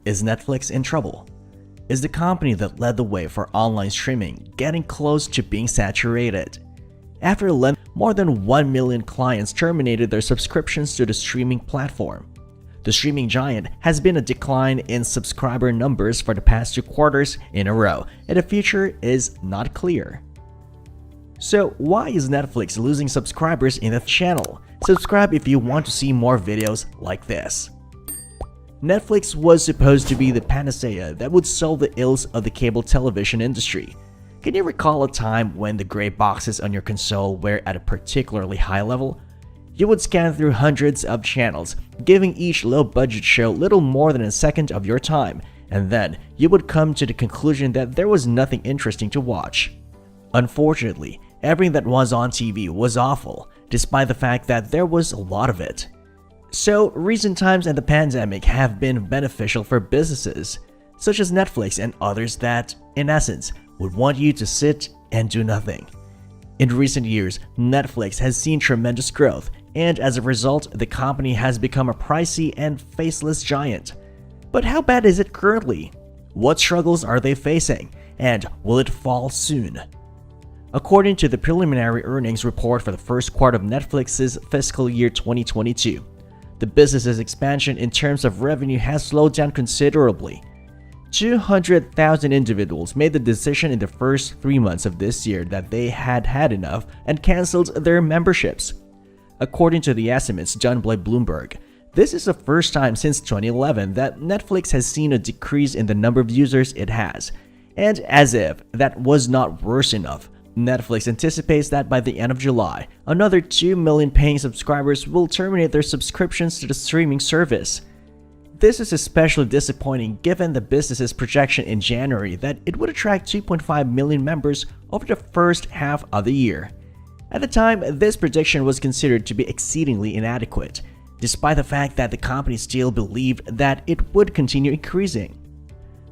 Is Netflix in trouble? Is the company that led the way for online streaming getting close to being saturated? After more than 1 million clients terminated their subscriptions to the streaming platform. The streaming giant has been a decline in subscriber numbers for the past 2 quarters in a row, and the future is not clear. So why is Netflix losing subscribers in the channel? Subscribe if you want to see more videos like this. Netflix was supposed to be the panacea that would solve the ills of the cable television industry. Can you recall a time when the gray boxes on your console were at a particularly high level? You would scan through hundreds of channels, giving each low-budget show little more than a second of your time, and then you would come to the conclusion that there was nothing interesting to watch. Unfortunately, everything that was on TV was awful, despite the fact that there was a lot of it. So, recent times and the pandemic have been beneficial for businesses, such as Netflix and others that, in essence, would want you to sit and do nothing. In recent years, Netflix has seen tremendous growth, and as a result, the company has become a pricey and faceless giant. But how bad is it currently? What struggles are they facing? And will it fall soon? According to the preliminary earnings report for the first quarter of Netflix's fiscal year 2022, the business's expansion in terms of revenue has slowed down considerably. 200,000 individuals made the decision in the first 3 months of this year that they had had enough and canceled their memberships. According to the estimates done by Bloomberg, this is the first time since 2011 that Netflix has seen a decrease in the number of users it has. And as if that was not worse enough, Netflix anticipates that by the end of July, another 2 million paying subscribers will terminate their subscriptions to the streaming service. This is especially disappointing given the business's projection in January that it would attract 2.5 million members over the first half of the year. At the time, this prediction was considered to be exceedingly inadequate, despite the fact that the company still believed that it would continue increasing.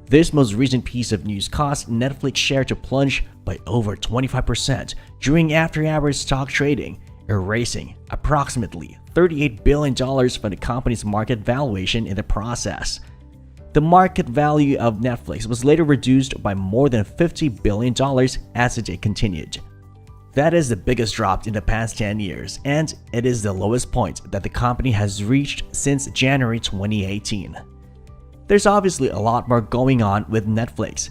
This most recent piece of news caused Netflix share to plunge by over 25% during after-hours stock trading, erasing approximately $38 billion from the company's market valuation in the process. The market value of Netflix was later reduced by more than $50 billion as the day continued. That is the biggest drop in the past 10 years, and it is the lowest point that the company has reached since January 2018. There's obviously a lot more going on with Netflix.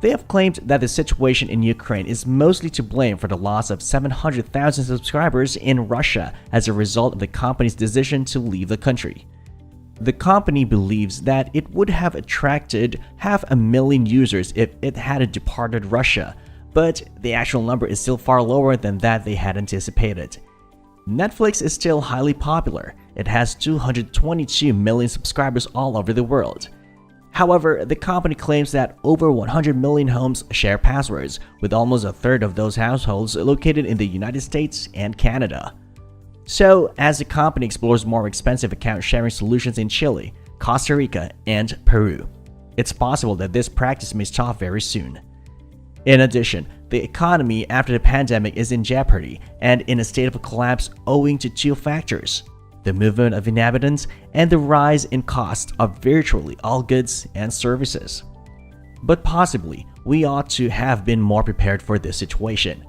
They have claimed that the situation in Ukraine is mostly to blame for the loss of 700,000 subscribers in Russia as a result of the company's decision to leave the country. The company believes that it would have attracted 500,000 users if it hadn't departed Russia, but the actual number is still far lower than that they had anticipated. Netflix is still highly popular. It has 222 million subscribers all over the world. However, the company claims that over 100 million homes share passwords, with almost a third of those households located in the United States and Canada. So, as the company explores more expensive account sharing solutions in Chile, Costa Rica, and Peru, it's possible that this practice may stop very soon. In addition, the economy after the pandemic is in jeopardy and in a state of collapse owing to 2 factors: the movement of inhabitants and the rise in cost of virtually all goods and services. But possibly, we ought to have been more prepared for this situation.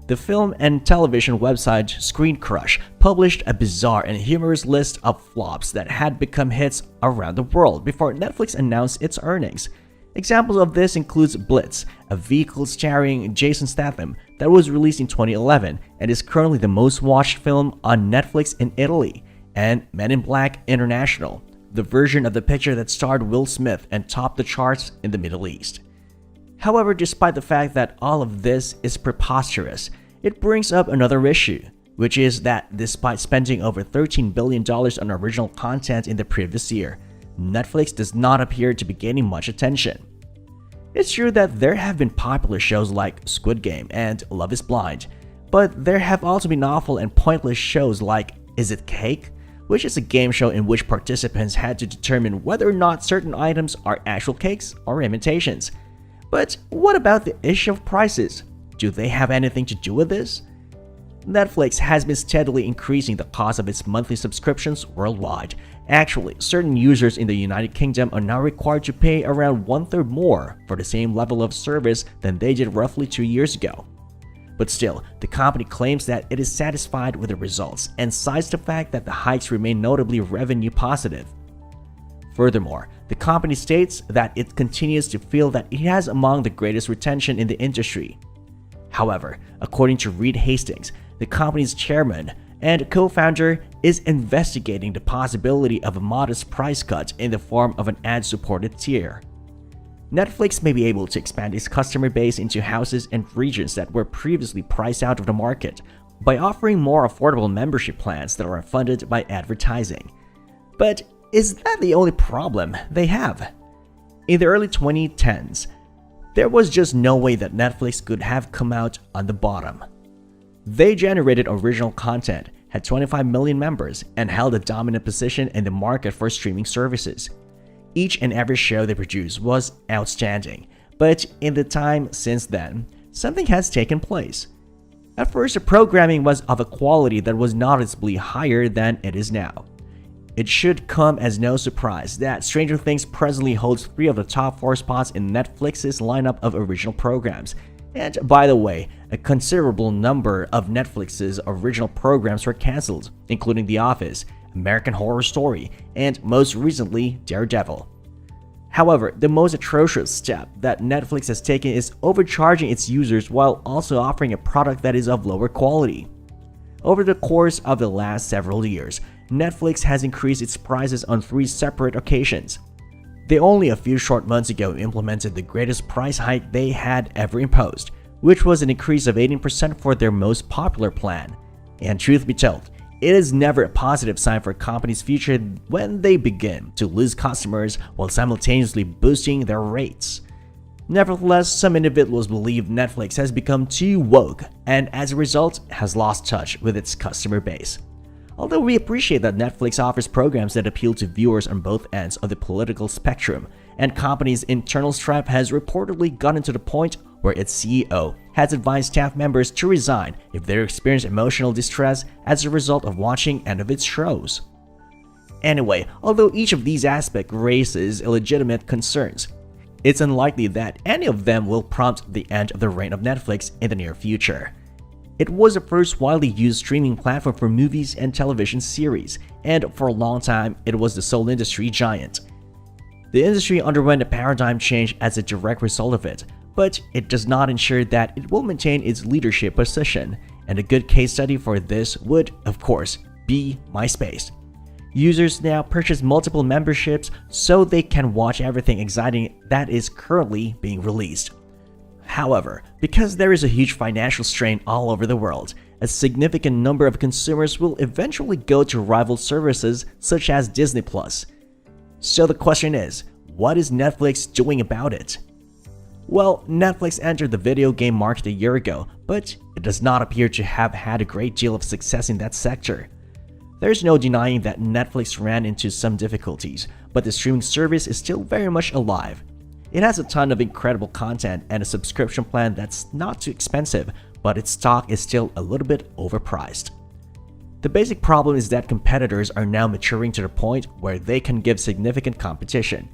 The film and television website Screen Crush published a bizarre and humorous list of flops that had become hits around the world before Netflix announced its earnings. Examples of this includes Blitz, a vehicle starring Jason Statham that was released in 2011 and is currently the most watched film on Netflix in Italy, and Men in Black International, the version of the picture that starred Will Smith and topped the charts in the Middle East. However, despite the fact that all of this is preposterous, it brings up another issue, which is that despite spending over $13 billion on original content in the previous year, Netflix does not appear to be gaining much attention. It's true that there have been popular shows like Squid Game and Love is Blind, but there have also been awful and pointless shows like Is It Cake?, which is a game show in which participants had to determine whether or not certain items are actual cakes or imitations. But what about the issue of prices? Do they have anything to do with this? Netflix has been steadily increasing the cost of its monthly subscriptions worldwide. Actually, certain users in the United Kingdom are now required to pay around one-third more for the same level of service than they did roughly 2 years ago. But still, the company claims that it is satisfied with the results and cites the fact that the hikes remain notably revenue positive. Furthermore, the company states that it continues to feel that it has among the greatest retention in the industry. However, according to Reed Hastings, the company's chairman and co-founder, is investigating the possibility of a modest price cut in the form of an ad-supported tier. Netflix may be able to expand its customer base into houses and regions that were previously priced out of the market by offering more affordable membership plans that are funded by advertising. But is that the only problem they have? In the early 2010s, there was just no way that Netflix could have come out on the bottom. They generated original content, had 25 million members, and held a dominant position in the market for streaming services. Each and every show they produced was outstanding, but in the time since then, something has taken place. At first, the programming was of a quality that was noticeably higher than it is now. It should come as no surprise that Stranger Things presently holds 3 of the top 4 spots in Netflix's lineup of original programs. And by the way, a considerable number of Netflix's original programs were cancelled, including The Office, American Horror Story, and most recently, Daredevil. However, the most atrocious step that Netflix has taken is overcharging its users while also offering a product that is of lower quality. Over the course of the last several years, Netflix has increased its prices on 3 separate occasions. They only a few short months ago implemented the greatest price hike they had ever imposed, which was an increase of 18% for their most popular plan. And truth be told, it is never a positive sign for a company's future when they begin to lose customers while simultaneously boosting their rates. Nevertheless, some individuals believe Netflix has become too woke and as a result has lost touch with its customer base. Although we appreciate that Netflix offers programs that appeal to viewers on both ends of the political spectrum, and company's internal strife has reportedly gotten to the point where its CEO has advised staff members to resign if they experience emotional distress as a result of watching any of its shows. Anyway, although each of these aspects raises illegitimate concerns, it's unlikely that any of them will prompt the end of the reign of Netflix in the near future. It was the first widely used streaming platform for movies and television series, and for a long time, it was the sole industry giant. The industry underwent a paradigm change as a direct result of it, but it does not ensure that it will maintain its leadership position, and a good case study for this would, of course, be MySpace. Users now purchase multiple memberships so they can watch everything exciting that is currently being released. However, because there is a huge financial strain all over the world, a significant number of consumers will eventually go to rival services such as Disney+. So the question is, what is Netflix doing about it? Well, Netflix entered the video game market a year ago, but it does not appear to have had a great deal of success in that sector. There's no denying that Netflix ran into some difficulties, but the streaming service is still very much alive. It has a ton of incredible content and a subscription plan that's not too expensive, but its stock is still a little bit overpriced. The basic problem is that competitors are now maturing to the point where they can give significant competition.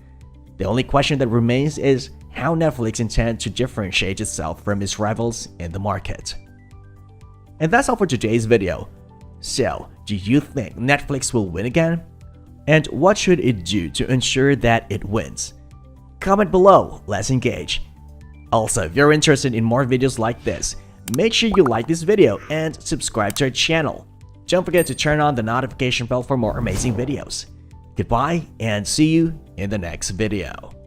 The only question that remains is how Netflix intends to differentiate itself from its rivals in the market. And that's all for today's video. So, do you think Netflix will win again? And what should it do to ensure that it wins? Comment below, let's engage. Also, if you're interested in more videos like this, make sure you like this video and subscribe to our channel. Don't forget to turn on the notification bell for more amazing videos. Goodbye and see you in the next video.